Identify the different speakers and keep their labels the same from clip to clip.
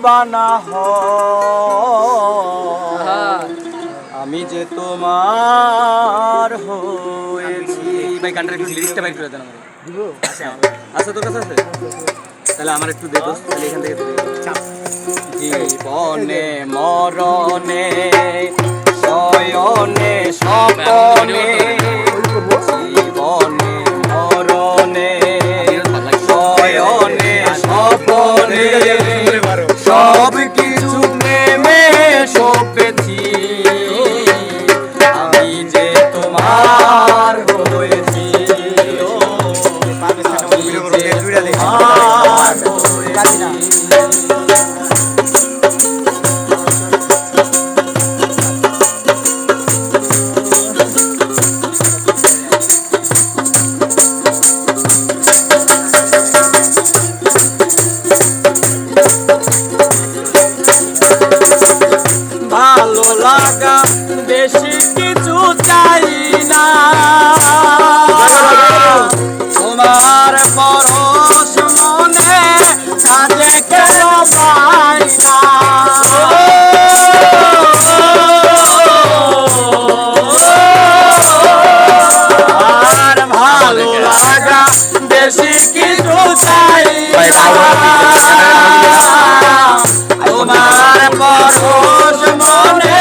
Speaker 1: বানা আমি যে তোমার হয়েছি। ভাই গানটার একটু লিরিক্সটা বাইর করে দেন আমাকে। দিব আচ্ছা তোর কাছে আছে তাহলে আমার একটু দে তো, তাহলে এখান থেকে জীবনে মরণে শয়নে স্বপনে জীবনে মরণে শয়নে স্বপনে সব কিছু নেমে সপেছি আমি যে তোমার হয়েছি আমি যে তোমার হয়েছি। ভালো লাগা বেশি কিছু চাই না তোমার পরশ মনে কাজে কেন পাই না আর ভালো লাগা বেশি কিছু চাই না তোমার পরশ মনে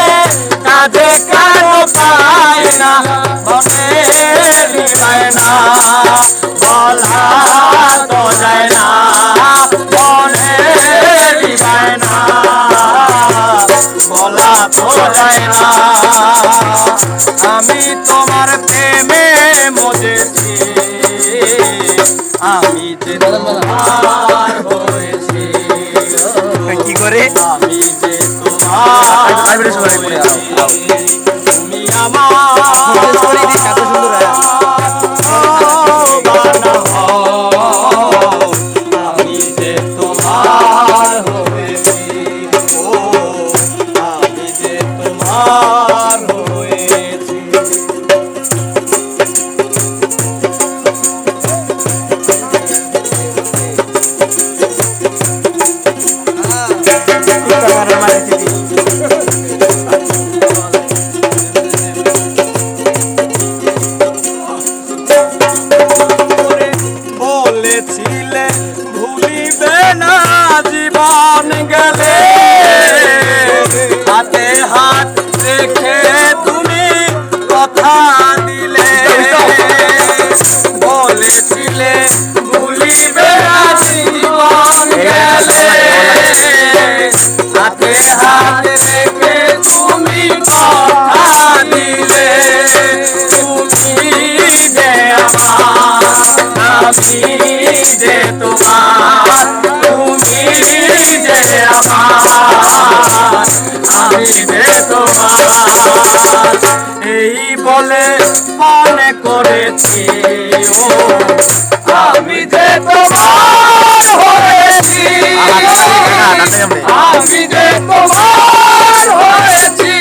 Speaker 1: কাজে কেন পাই না মনে দিবাই না বলা তো যায় না মনে দিবাই না বলা তো যায় না আমি তোমার প্রেমে মজেছি আমি যে তোমার হয়েছি কি করে আমি যে তোমার তুমি আমার আমি যে তোমার হয়েছি আমি যে তোমার হয়েছি। বলেছিলে ভুলিবে না জীবন গেলে হাতে হাত রেখে তুমি কথা দিলে বলেছিলে ভুলিবে না জীবন গেলে হাতে হাত রেখে তুমি কথা দিলে তুমি যে আমার আমি যে তোমার তুমি যে আমার আমি যে তোমার এই বলে মনে করেছি ও আমি যে তোমার হয়েছি আমি যে তোমার হয়েছি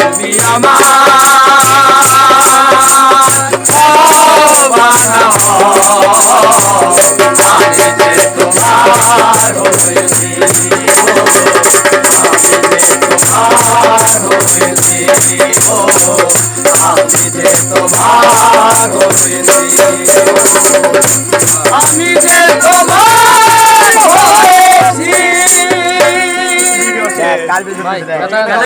Speaker 1: তুমি আমার আমি যে তোমার হয়েছি।